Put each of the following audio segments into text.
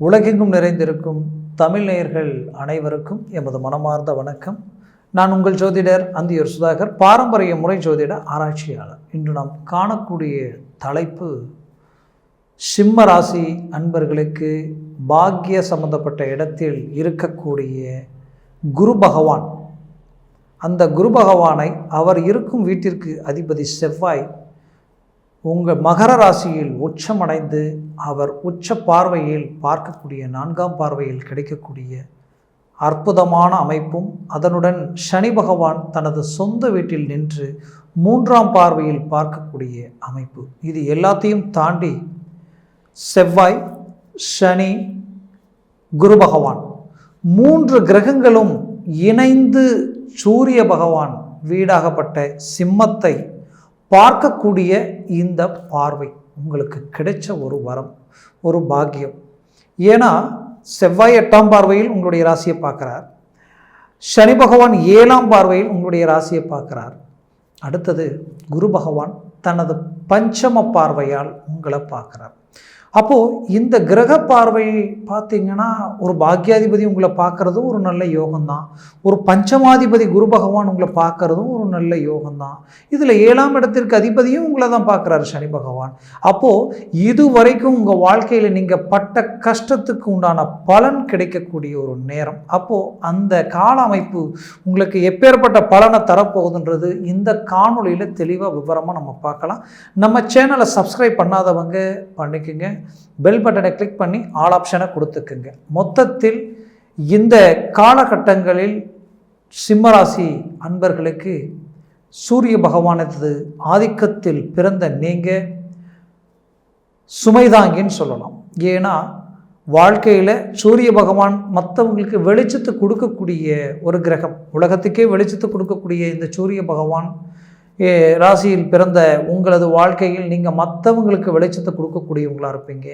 உலகெங்கும் நிறைந்திருக்கும் தமிழ் நேயர்கள் அனைவருக்கும் எமது மனமார்ந்த வணக்கம். நான் உங்கள் ஜோதிடர் அந்தியூர் சுதாகர், பாரம்பரிய முறை ஜோதிட ஆராய்ச்சியாளர். இன்று நாம் காணக்கூடிய தலைப்பு சிம்ம ராசி அன்பர்களுக்கு பாக்கிய சம்பந்தப்பட்ட இடத்தில் இருக்கக்கூடிய குரு பகவான். அந்த குரு பகவானை அவர் இருக்கும் வீட்டிற்கு அதிபதி செவ்வாய் உங்கள் மகர ராசியில் உச்சமடைந்து அவர் உச்ச பார்வையில் பார்க்கக்கூடிய 4ஆம் பார்வையில் கிடைக்கக்கூடிய அற்புதமான அமைப்பும், அதனுடன் சனி பகவான் தனது சொந்த வீட்டில் நின்று 3ஆம் பார்வையில் பார்க்கக்கூடிய அமைப்பு, இது எல்லாத்தையும் தாண்டி செவ்வாய், சனி, குரு பகவான் 3 கிரகங்களும் இணைந்து சூரிய பகவான் வீடாகப்பட்ட சிம்மத்தை பார்க்கக்கூடிய இந்த பார்வை உங்களுக்கு கிடைச்ச ஒரு வரம், ஒரு பாக்கியம். ஏன்னா செவ்வாய் 8ஆம் பார்வையில் உங்களுடைய ராசியை பார்க்குறார், சனி பகவான் 7ஆம் பார்வையில் உங்களுடைய ராசியை பார்க்குறார். அடுத்தது குரு பகவான் தனது பஞ்சம பார்வையால் உங்களை பார்க்குறார். அப்போது இந்த கிரக பார்வை பார்த்திங்கன்னா ஒரு பாக்கியாதிபதி உங்களை பார்க்குறதும் ஒரு நல்ல யோகம்தான், ஒரு பஞ்சமாதிபதி குரு பகவான் உங்களை பார்க்குறதும் ஒரு நல்ல யோகம்தான். இதில் 7ஆம் இடத்திற்கு அதிபதியும் உங்களை தான் பார்க்குறாரு சனி பகவான். அப்போது இது வரைக்கும் உங்கள் வாழ்க்கையில் நீங்கள் பட்ட கஷ்டத்துக்கு உண்டான பலன் கிடைக்கக்கூடிய ஒரு நேரம். அப்போது அந்த கால அமைப்பு உங்களுக்கு எப்பேற்பட்ட பலனை தரப்போகுதுன்றது இந்த காணொலியில் தெளிவாக விவரமாக நம்ம பார்க்கலாம். நம்ம சேனலை சப்ஸ்கிரைப் பண்ணாதவங்க பண்ணிக்கோங்க, பெல் பட்டனை கிளிக் பண்ணி ஆல் ஆப்ஷனை கொடுத்துக்குங்க. மொத்தத்தில் இந்த காலகட்டங்களில் சிம்மராசி அன்பர்களுக்கு சூரிய பகவானது ஆதிக்கத்தில் பிறந்த நீங்கள் சுமைதாங்கின்னு சொல்லலாம். ஏன்னா வாழ்க்கையில் சூரிய பகவான் மற்றவங்களுக்கு வெளிச்சத்தை கொடுக்கக்கூடிய ஒரு கிரகம், உலகத்துக்கே வெளிச்சத்தை கொடுக்கக்கூடிய இந்த சூரிய பகவான் ராசியில் பிறந்த உங்களது வாழ்க்கையில் நீங்கள் மற்றவங்களுக்கு வெளிச்சத்தை கொடுக்கக்கூடியவங்களாக இருப்பீங்க.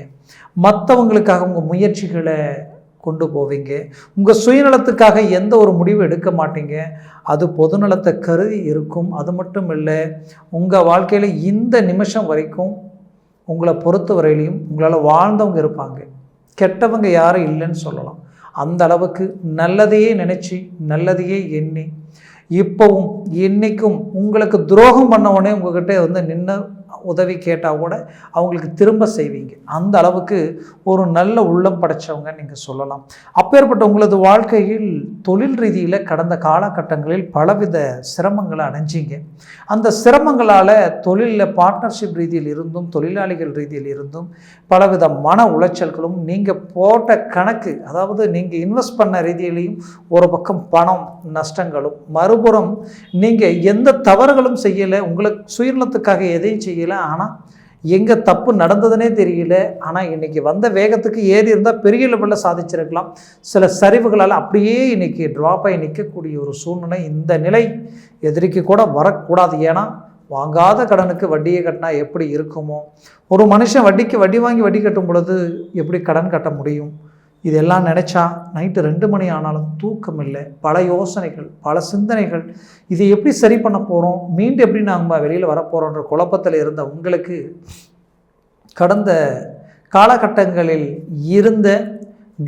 மற்றவங்களுக்காக உங்கள் முயற்சிகளை கொண்டு போவீங்க. உங்கள் சுயநலத்துக்காக எந்த ஒரு முடிவு எடுக்க மாட்டீங்க, அது பொதுநலத்தை கருதி இருக்கும். அது மட்டும் இல்லை, உங்கள் வாழ்க்கையில் இந்த நிமிஷம் வரைக்கும் உங்களை பொறுத்த வரையிலையும் உங்களால் வாழ்ந்தவங்க இருப்பாங்க, கெட்டவங்க யாரும் இல்லைன்னு சொல்லலாம். அந்த அளவுக்கு நல்லதையே நினச்சி நல்லதையே எண்ணி இப்போவும் இன்றைக்கும் உங்களுக்கு துரோகம் பண்ணவொடனே உங்கள்கிட்ட நின்று உதவி கேட்டால் கூட அவங்களுக்கு திரும்ப செய்வீங்க. அந்த அளவுக்கு ஒரு நல்ல உள்ளம் படைச்சவங்க நீங்கள் சொல்லலாம். அப்பேற்பட்ட உங்களது வாழ்க்கையில் தொழில் ரீதியில் கடந்த காலகட்டங்களில் பலவித சிரமங்களை அடைஞ்சிங்க. அந்த சிரமங்களால் தொழிலில் பார்ட்னர்ஷிப் ரீதியில் இருந்தும் தொழிலாளிகள் ரீதியில் இருந்தும் பலவித மன உளைச்சல்களும், நீங்கள் போட்ட கணக்கு, அதாவது நீங்கள் இன்வெஸ்ட் பண்ண ரீதியிலையும் ஒரு பக்கம் பணம் நஷ்டங்களும், மறுபுறம் நீங்கள் எந்த தவறுகளும் செய்யலை, உங்களுக்கு சுயநலத்துக்காக எதையும் செய்யலை, ஆனால் எங்கே தப்பு நடந்ததுனே தெரியல. ஆனால் இன்றைக்கி வந்த வேகத்துக்கு ஏறி இருந்தால் பெரிய லெவலில் சாதிச்சிருக்கலாம். சில சரிவுகளால் அப்படியே இன்றைக்கி ட்ராப் ஆகி நிற்கக்கூடிய ஒரு சூழ்நிலை. இந்த நிலை எதிரிக்கு கூட வரக்கூடாது. ஏன்னா வாங்காத கடனுக்கு வட்டியை கட்டினா எப்படி இருக்குமோ, ஒரு மனுஷன் வட்டிக்கு வட்டி வாங்கி வட்டி கட்டும் பொழுது எப்படி கடன் கட்ட முடியும்? இதெல்லாம் நினச்சா நைட்டு 2 மணி ஆனாலும் தூக்கம் இல்லை, பல யோசனைகள், பல சிந்தனைகள். இதை எப்படி சரி பண்ண போகிறோம், மீண்டும் எப்படி நாங்கள் வெளியில் வரப்போகிறோன்ற குழப்பத்தில் இருந்த உங்களுக்கு கடந்த காலகட்டங்களில் இருந்த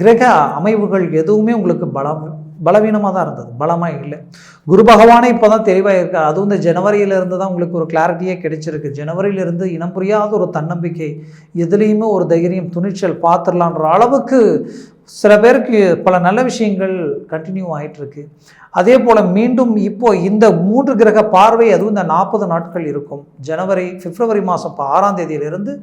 கிரக அமைவுகள் எதுவுமே உங்களுக்கு பலவீனமாக தான் இருந்தது, பலமாக இல்லை. குரு பகவானே இப்போ தான் தெளிவாக இருக்கு. அதுவும் இந்த ஜனவரியிலிருந்து தான் உங்களுக்கு ஒரு கிளாரிட்டியே கிடைச்சிருக்கு. ஜனவரியிலிருந்து இனம் புரியாத ஒரு தன்னம்பிக்கை, எதுலேயுமே ஒரு தைரியம், துணிச்சல், பார்த்துடலான்ற அளவுக்கு சில பேருக்கு பல நல்ல விஷயங்கள் கண்டினியூ ஆகிட்டுருக்கு. அதே போல் மீண்டும் இப்போது இந்த 3 கிரக பார்வை, அதுவும் இந்த 40 நாட்கள் இருக்கும். பிப்ரவரி மாதம் 6ஆம் தேதியிலிருந்து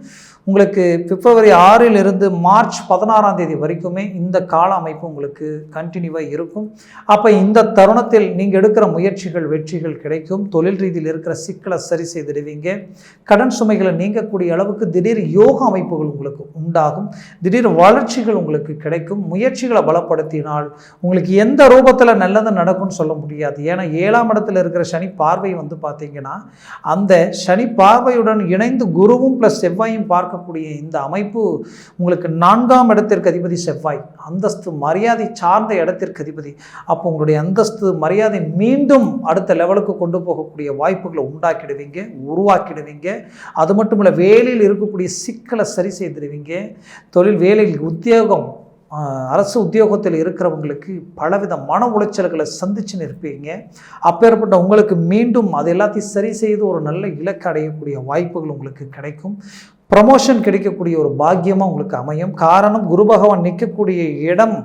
உங்களுக்கு பிப்ரவரி 6லிருந்து மார்ச் 16ஆம் தேதி வரைக்குமே இந்த கால அமைப்பு உங்களுக்கு கண்டினியூவாக இருக்கும். அப்போ இந்த தருணத்தில் நீங்கள் எடுக்கிற முயற்சிகள் வெற்றிகள் கிடைக்கும். தொழில் ரீதியில் இருக்கிற சிக்கலை சரி செய்திடுவீங்க. கடன் சுமைகளை நீங்கக்கூடிய அளவுக்கு திடீர் யோக அமைப்புகள் உங்களுக்கு உண்டாகும். திடீர் வளர்ச்சிகள் உங்களுக்கு கிடைக்கும். முயற்சிகளை பலப்படுத்தினால் உங்களுக்கு எந்த ரூபத்தில் நல்லது நடக்கும்னு சொல்ல முடியாது. ஏன்னா 7ஆம் இடத்துல இருக்கிற சனி பார்வை பார்த்தீங்கன்னா, அந்த சனி பார்வையுடன் இணைந்து குருவும் ப்ளஸ் செவ்வாயும் பார்க்கக்கூடிய இந்த அமைப்பு உங்களுக்கு 4ஆம் இடத்திற்கு அதிபதி செவ்வாய், அந்தஸ்து மரியாதை சார்ந்த இடத்திற்கு அதிபதி. அப்போ உங்களுடைய அந்தஸ்து மரியாதை மீண்டும் அடுத்த லெவலுக்கு கொண்டு போகக்கூடிய வாய்ப்புகளை உண்டாக்கிடுவீங்க, உருவாக்கிடுவீங்க. அது மட்டும் இல்லை, வேலையில் இருக்கக்கூடிய சிக்கலை சரி செய்திடுவீங்க. தொழில் வேலையில் உத்தியோகம் அரசு உத்தியோகத்தில் இருக்கிறவங்களுக்கு பலவித மன உளைச்சல்களை சந்திச்சுன்னு இருப்பீங்க. அப்பேற்பட்ட உங்களுக்கு மீண்டும் அது எல்லாத்தையும் சரி செய்து ஒரு நல்ல இலக்கு அடையக்கூடிய வாய்ப்புகள் உங்களுக்கு கிடைக்கும். ப்ரமோஷன் கிடைக்கக்கூடிய ஒரு பாக்கியமாக உங்களுக்கு அமையும். காரணம், குரு பகவான் நிற்கக்கூடிய இடம்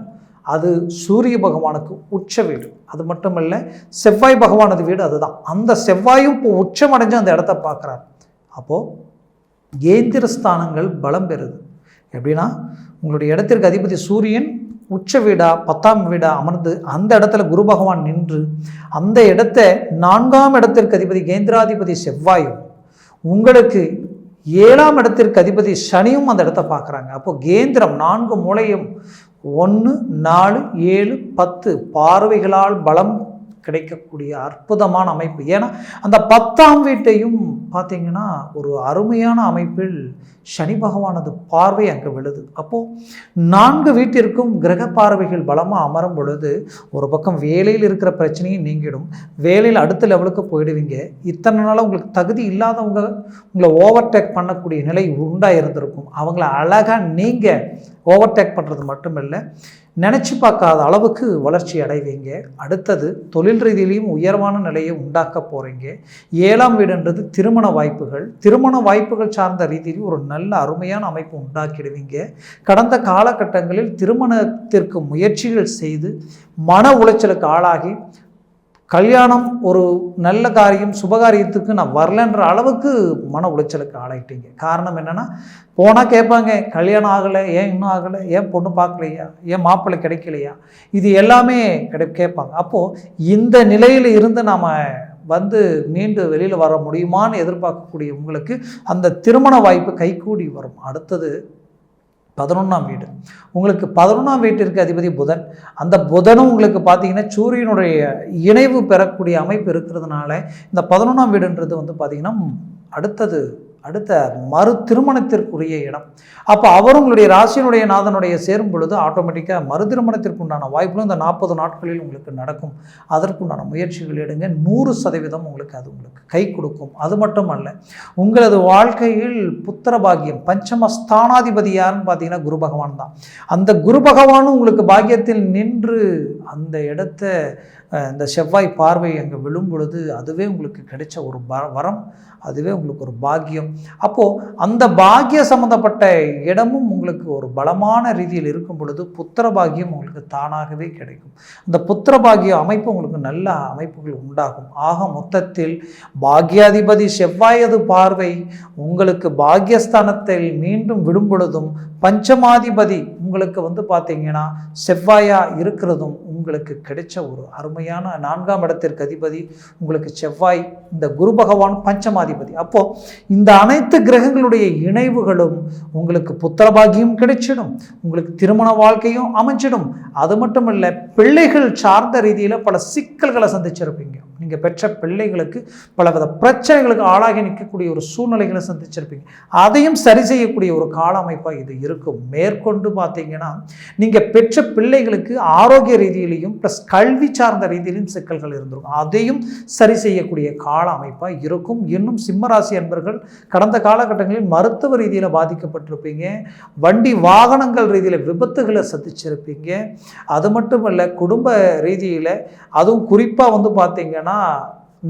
அது சூரிய பகவானுக்கு உச்ச வீடு. அது மட்டும் இல்லை, செவ்வாய் பகவானது வீடு அதுதான். அந்த செவ்வாயும் இப்போ உச்சமடைஞ்சு அந்த இடத்த பார்க்குறாரு. அப்போது கேந்திர ஸ்தானங்கள் பலம் பெறுது. எப்படின்னா, உங்களுடைய இடத்திற்கு அதிபதி சூரியன் உச்ச வீடா 10ஆம் வீடா அமர்ந்து அந்த இடத்துல குரு பகவான் நின்று அந்த இடத்த 4ஆம் இடத்திற்கு அதிபதி கேந்திராதிபதி செவ்வாயும் உங்களுக்கு 7ஆம் இடத்திற்கு அதிபதி சனியும் அந்த இடத்த பார்க்குறாங்க. அப்போது கேந்திரம் 4 மூலையும் 1, 4, 7, 10 பார்வைகளால் பலம் கிடைக்கக்கூடிய அற்புதமான அமைப்பு. ஏன்னா அந்த 10ஆம் வீட்டையும் பார்த்தீங்கன்னா ஒரு அருமையான அமைப்பில் சனி பகவானது பார்வை அங்கே விழுது. அப்போது 4 வீட்டிற்கும் கிரக பார்வைகள் பலமாக அமரும் பொழுது ஒரு பக்கம் வேலையில் இருக்கிற பிரச்சனையும் நீங்கிடும். வேலையில் அடுத்த லெவலுக்கு போயிடுவீங்க. இத்தனை நாளாக உங்களுக்கு தகுதி இல்லாதவங்க உங்களை ஓவர்டேக் பண்ணக்கூடிய நிலை உண்டாக இருந்திருக்கும். அவங்கள அழகாக நீங்கள் ஓவர்டேக் பண்ணுறது மட்டும் இல்லை, நினச்சி பார்க்காத அளவுக்கு வளர்ச்சி அடைவீங்க. அடுத்தது தொழில் ரீதியிலையும் உயர்வான நிலையை உண்டாக்க போகிறீங்க. 7ஆம் வீடுன்றது திருமண வாய்ப்புகள். திருமண வாய்ப்புகள் சார்ந்த ரீதியிலும் ஒரு நல்ல அருமையான அமைப்பு உண்டாக்கிடுவீங்க. கடந்த காலகட்டங்களில் திருமணத்திற்கு முயற்சிகள் செய்து மன உளைச்சலுக்கு ஆளாகி கல்யாணம் ஒரு நல்ல காரியம் சுபகாரியத்துக்கு நான் வரலன்ற அளவுக்கு மன உளைச்சலுக்கு ஆளாயிட்டீங்க. காரணம் என்னென்னா, போனால் கேட்பாங்க, கல்யாணம் ஆகலை, ஏன் இன்னும் ஆகலை, ஏன் பொண்ணு பார்க்கலையா, ஏன் மாப்பிள்ளை கிடைக்கலையா, இது எல்லாமே கேட்பாங்க. அப்போது இந்த நிலையில் இருந்து நாம் மீண்டு வெளியில் வர முடியுமான்னு எதிர்பார்க்கக்கூடிய உங்களுக்கு அந்த திருமண வாய்ப்பு கைகூடி வரும். அடுத்தது 11ஆம் வீடு. உங்களுக்கு 11ஆம் வீட்டிற்கு அதிபதி புதன். அந்த புதனும் உங்களுக்கு பார்த்தீங்கன்னா சூரியனுடைய இணைவு பெறக்கூடிய அமைப்பு இருக்கிறதுனால இந்த 11ஆம் வீடுன்றது பார்த்தீங்கன்னா அடுத்த மறு திருமணத்திற்குரிய இடம். அப்போ அவர் உங்களுடைய ராசியினுடைய நாதனுடைய சேரும் பொழுது ஆட்டோமேட்டிக்காக மறு திருமணத்திற்கு உண்டான வாய்ப்புகளும் இந்த 40 நாட்களில் உங்களுக்கு நடக்கும். அதற்குண்டான முயற்சிகள் எடுங்க. 100% உங்களுக்கு கை கொடுக்கும். அது மட்டும் அல்ல, உங்களது வாழ்க்கையில் புத்திர பாக்கியம் பஞ்சம ஸ்தானாதிபதி யாருன்னு பார்த்தீங்கன்னா குரு பகவான் தான். அந்த குரு பகவானும் உங்களுக்கு பாக்கியத்தில் நின்று அந்த இடத்த இந்த செவ்வாய் பார்வை அங்கே விழும் பொழுது அதுவே உங்களுக்கு கிடைச்ச ஒரு வரம், அதுவே உங்களுக்கு ஒரு பாக்கியம். அப்போது அந்த பாக்கிய சம்மந்தப்பட்ட இடமும் உங்களுக்கு ஒரு பலமான ரீதியில் இருக்கும் பொழுது புத்திர பாக்கியம் உங்களுக்கு தானாகவே கிடைக்கும். அந்த புத்திர பாக்கிய அமைப்பு உங்களுக்கு நல்ல அமைப்புகள் உண்டாகும். ஆக மொத்தத்தில் பாக்கியாதிபதி செவ்வாயது பார்வை உங்களுக்கு பாக்கியஸ்தானத்தில் மீண்டும் விடும் பொழுதும் பஞ்சமாதிபதி உங்களுக்கு பார்த்தீங்கன்னா செவ்வாயா இருக்கிறதும் உங்களுக்கு கிடைச்ச ஒரு அருமையான 4ஆம் இடத்திற்கு அதிபதி உங்களுக்கு செவ்வாய், இந்த குரு பகவான் பஞ்சமாதிபதி. அப்போ இந்த அனைத்து கிரகங்களுடைய இணைவுகளும் உங்களுக்கு புத்திரபாகியம் கிடைச்சிடும், உங்களுக்கு திருமண வாழ்க்கையும் அமைஞ்சிடும். அது மட்டும் இல்லை, பிள்ளைகள் சார்ந்த ரீதியில் பல சிக்கல்களை சந்திச்சிருப்பீங்க. நீங்கள் பெற்ற பிள்ளைகளுக்கு பலவித பிரச்சனைகளுக்கு ஆளாகி நிற்கக்கூடிய ஒரு சூழ்நிலைகளை சந்திச்சிருப்பீங்க. அதையும் சரி செய்யக்கூடிய ஒரு கால அமைப்பாக இது இருக்கும். மேற்கொண்டு பார்த்தீங்கன்னா நீங்கள் பெற்ற பிள்ளைகளுக்கு ஆரோக்கிய ரீதியிலையும் ப்ளஸ் கல்வி சார்ந்த ரீதியிலும் சிக்கல்கள் இருந்திருக்கும். அதையும் சரி செய்யக்கூடிய கால அமைப்பாக இருக்கும். இன்னும் சிம்மராசி அன்பர்கள் கடந்த காலகட்டங்களில் மருத்துவ ரீதியில் பாதிக்கப்பட்டிருப்பீங்க. வண்டி வாகனங்கள் ரீதியில் விபத்துகளை சந்திச்சிருப்பீங்க. அது மட்டும் இல்லை, குடும்ப ரீதியில் அதுவும் குறிப்பாக பார்த்தீங்கன்னா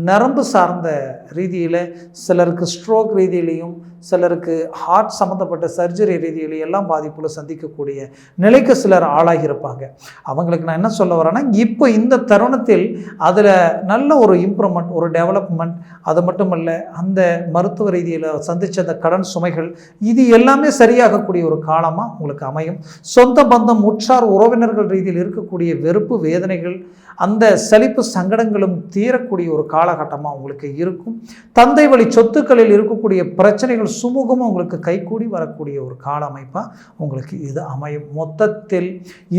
நரம்பு சார்ந்த ரீதியில் சிலருக்கு ஸ்ட்ரோக் ரீதியிலையும் சிலருக்கு ஹார்ட் சம்மந்தப்பட்ட சர்ஜரி ரீதியிலையும் எல்லாம் பாதிப்புகளை சந்திக்கக்கூடிய நிலைக்கு சிலர் ஆளாகியிருப்பாங்க. அவங்களுக்கு நான் என்ன சொல்ல வரேன்னா, இப்போ இந்த தருணத்தில் அதில் நல்ல ஒரு இம்ப்ரூவ்மெண்ட், ஒரு டெவலப்மெண்ட், அது மட்டும் இல்லை அந்த மருத்துவ ரீதியில் சந்தித்த அந்த கடன் சுமைகள் இது எல்லாமே சரியாகக்கூடிய ஒரு காலமாக உங்களுக்கு அமையும். சொந்த பந்தம் உற்றார் உறவினர்கள் ரீதியில் இருக்கக்கூடிய வெறுப்பு வேதனைகள் அந்த சலிப்பு சங்கடங்களும் தீரக்கூடிய ஒரு காலகட்டமாக உங்களுக்கு இருக்கும். தந்தை வழி சொத்துக்களில் இருக்கக்கூடிய பிரச்சனைகள் சுமூகமாக உங்களுக்கு கைகூடி வரக்கூடிய ஒரு கால அமைப்பாக உங்களுக்கு இது அமையும். மொத்தத்தில்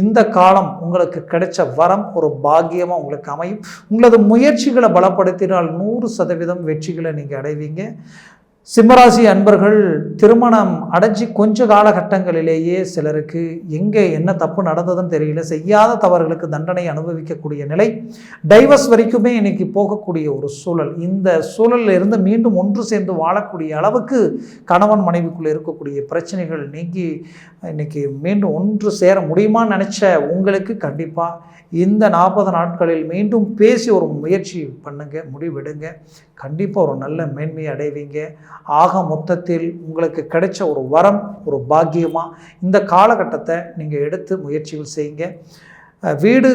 இந்த காலம் உங்களுக்கு கிடைச்ச வரம் ஒரு பாக்கியமாக உங்களுக்கு அமையும். உங்களது முயற்சிகளை பலப்படுத்தினால் 100% வெற்றிகளை நீங்கள் அடைவீங்க. சிம்மராசி அன்பர்கள் திருமணம் அடைஞ்சி கொஞ்ச காலகட்டங்களிலேயே சிலருக்கு எங்கே என்ன தப்பு நடந்ததுன்னு தெரியல, செய்யாத தவறுகளுக்கு தண்டனை அனுபவிக்கக்கூடிய நிலை, டைவர்ஸ் வரைக்குமே இன்னைக்கு போகக்கூடிய ஒரு சூழல். இந்த சூழலில் இருந்து மீண்டும் ஒன்று சேர்ந்து வாழக்கூடிய அளவுக்கு கணவன் மனைவிக்குள்ளே இருக்கக்கூடிய பிரச்சனைகள் நீங்கி இன்னைக்கு மீண்டும் ஒன்று சேர முடியுமான்னு நினச்ச உங்களுக்கு கண்டிப்பாக இந்த 40 நாட்களில் மீண்டும் பேசி ஒரு முயற்சி பண்ணுங்க, முடிவெடுங்க. கண்டிப்பாக ஒரு நல்ல மேன்மையை அடைவீங்க. ஆக மொத்தத்தில் உங்களுக்கு கிடைச்ச ஒரு வரம், ஒரு பாக்கியமாக இந்த காலகட்டத்தை நீங்கள் எடுத்து முயற்சிகள் செய்யுங்க. வீடு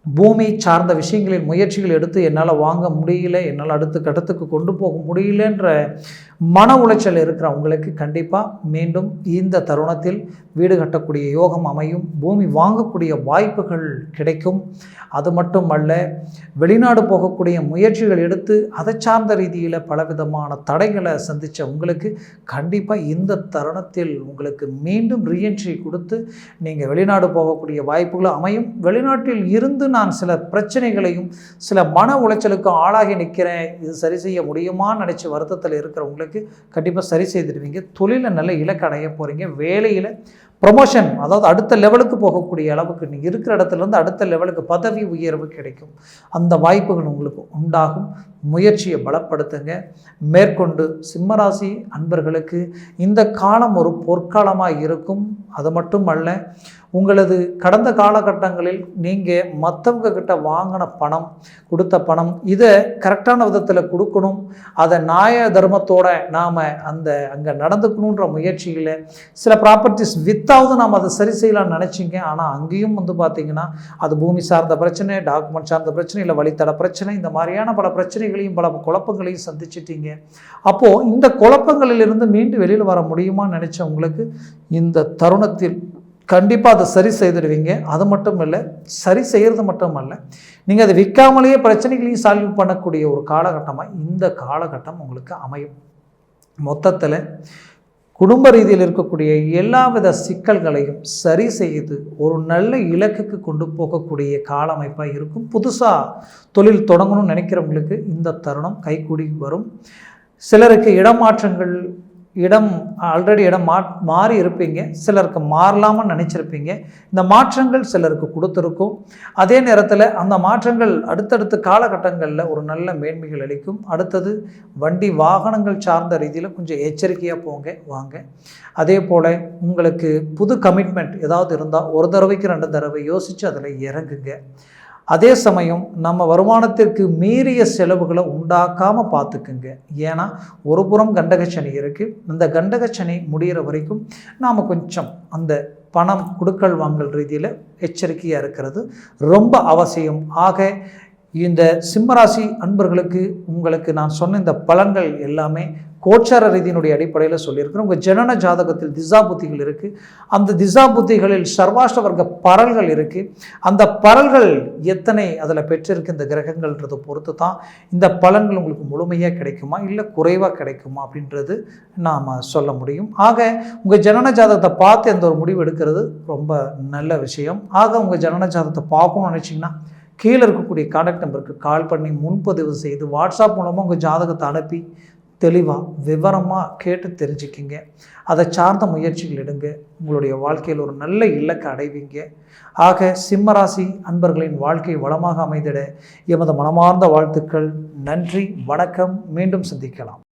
பூமி சார்ந்த விஷயங்களில் முயற்சிகள் எடுத்து என்னால் வாங்க முடியல, என்னால் அடுத்த கட்டத்துக்கு கொண்டு போக முடியலன்ற மன உளைச்சல் இருக்கிறவங்களுக்கு கண்டிப்பாக மீண்டும் இந்த தருணத்தில் வீடு கட்டக்கூடிய யோகம் அமையும், பூமி வாங்கக்கூடிய வாய்ப்புகள் கிடைக்கும். அது மட்டும் அல்ல, வெளிநாடு போகக்கூடிய முயற்சிகள் எடுத்து அதை சார்ந்த ரீதியில் பலவிதமான தடைகளை சந்தித்த உங்களுக்கு கண்டிப்பாக இந்த தருணத்தில் உங்களுக்கு மீண்டும் ரீஎன்ட்ரி கொடுத்து நீங்கள் வெளிநாடு போகக்கூடிய வாய்ப்புகள் அமையும். வெளிநாட்டில் இருந்து நான் சில பிரச்சனைகளையும் சில மன உளைச்சலுக்கும் ஆளாகி நிற்கிறேன், இது சரி செய்ய முடியுமான்னு நினச்சி வருத்தத்தில் இருக்கிறவங்களுக்கு கண்டிப்பாக சரி செய்துடுவீங்க. தொழிலில் நல்ல இலக்கு அடைய போகிறீங்க. வேலையில் ப்ரொமோஷன், அதாவது அடுத்த லெவலுக்கு போகக்கூடிய அளவுக்கு நீங்கள் இருக்கிற இடத்துலேருந்து அடுத்த லெவலுக்கு பதவி உயர்வு கிடைக்கும். அந்த வாய்ப்புகள் உங்களுக்கு உண்டாகும். முயற்சியை பலப்படுத்துங்க. மேற்கொண்டு சிம்மராசி அன்பர்களுக்கு இந்த காலம் ஒரு பொற்காலமாக இருக்கும். அது மட்டும் அல்ல, உங்களது கடந்த காலகட்டங்களில் நீங்கள் மற்றவங்க கிட்ட வாங்கின பணம், கொடுத்த பணம், இதை கரெக்டான விதத்தில் கொடுக்கணும், அதை நியாய தர்மத்தோடு நாம் அங்கே நடந்துக்கணுன்ற முயற்சியில் சில ப்ராப்பர்ட்டிஸ் வித்தாவது நாம் அதை சரி செய்யலாம்னு நினச்சிங்க. ஆனால் அங்கேயும் பார்த்திங்கன்னா அது பூமி சார்ந்த பிரச்சனை, டாக்குமெண்ட் சார்ந்த பிரச்சனை, இல்லை வழித்தட பிரச்சனை, இந்த மாதிரியான பல பிரச்சனைகளையும் பல குழப்பங்களையும் சந்திச்சிட்டீங்க. அப்போது இந்த குழப்பங்களிலிருந்து மீண்டும் வெளியில் வர முடியுமான்னு நினச்ச உங்களுக்கு இந்த தருணத்தில் கண்டிப்பாக அதை சரி செய்துடுவீங்க. அது மட்டும் இல்லை, சரி செய்கிறது மட்டும் அல்ல, நீங்கள் அதை விற்காமலேயே பிரச்சனைகளையும் சால்வ் பண்ணக்கூடிய ஒரு காலகட்டமாக இந்த காலகட்டம் உங்களுக்கு அமையும். மொத்தத்தில் குடும்ப ரீதியில் இருக்கக்கூடிய எல்லா வித சிக்கல்களையும் சரி செய்து ஒரு நல்ல இலக்குக்கு கொண்டு போகக்கூடிய கால அமைப்பாக இருக்கும். புதுசாக தொழில் தொடங்கணும்னு நினைக்கிறவங்களுக்கு இந்த தருணம் கைகூடி வரும். சிலருக்கு இடமாற்றங்கள், ஆல்ரெடி இடம் மாறி இருப்பீங்க, சிலருக்கு மாறலாமல் நினச்சிருப்பீங்க. இந்த மாற்றங்கள் சிலருக்கு கொடுத்துருக்கும். அதே நேரத்தில் அந்த மாற்றங்கள் அடுத்தடுத்த காலகட்டங்களில் ஒரு நல்ல மேன்மைகள் அளிக்கும். அடுத்தது வண்டி வாகனங்கள் சார்ந்த ரீதியில் கொஞ்சம் எச்சரிக்கையாக வாங்க. அதே போல் உங்களுக்கு புது கமிட்மெண்ட் ஏதாவது இருந்தால் ஒரு தடவைக்கு 2 தடவை யோசித்து அதில் இறங்குங்க. அதே சமயம் நம்ம வருமானத்திற்கு மீறிய செலவுகளை உண்டாக்காமல் பார்த்துக்குங்க. ஏன்னா ஒரு புறம் கண்டகச்சனி இருக்குது. அந்த கண்டகச்சனி முடிகிற வரைக்கும் நாம் கொஞ்சம் அந்த பணம் கொடுக்கல் வாங்கல் ரீதியில் எச்சரிக்கையாக இருக்கிறது ரொம்ப அவசியம். ஆக இந்த சிம்மராசி அன்பர்களுக்கு உங்களுக்கு நான் சொன்ன இந்த பலன்கள் எல்லாமே கோச்சார ரீதியினுடைய அடிப்படையில் சொல்லியிருக்கிறோம். உங்கள் ஜனன ஜாதகத்தில் திசா புத்திகள் இருக்குது. அந்த திசா புத்திகளில் சர்வாஷ்ட வர்க்க பரல்கள் இருக்குது. அந்த பரல்கள் எத்தனை அதில் பெற்றிருக்கு இந்த கிரகங்கள்ன்றதை பொறுத்து தான் இந்த பலன்கள் உங்களுக்கு முழுமையாக கிடைக்குமா இல்லை குறைவாக கிடைக்குமா அப்படின்றது நாம் சொல்ல முடியும். ஆக உங்கள் ஜனன ஜாதகத்தை பார்த்து எந்த ஒரு முடிவு எடுக்கிறது ரொம்ப நல்ல விஷயம். ஆக உங்கள் ஜனன ஜாதகத்தை பார்க்கணும்னு நினச்சிங்கன்னா கீழே இருக்கக்கூடிய கான்டாக்ட் நம்பருக்கு கால் பண்ணி முன்பதிவு செய்து வாட்ஸ்அப் மூலமாக உங்கள் ஜாதகத்தை அனுப்பி தெளிவாக விவரமாக கேட்டு தெரிஞ்சுக்கிங்க. அதை சார்ந்த முயற்சிகள் எடுங்க. உங்களுடைய வாழ்க்கையில் ஒரு நல்ல இலக்கை அடைவீங்க. ஆக சிம்மராசி அன்பர்களின் வாழ்க்கை வளமாக அமைந்திட எமது மனமார்ந்த வாழ்த்துக்கள். நன்றி, வணக்கம். மீண்டும் சந்திக்கலாம்.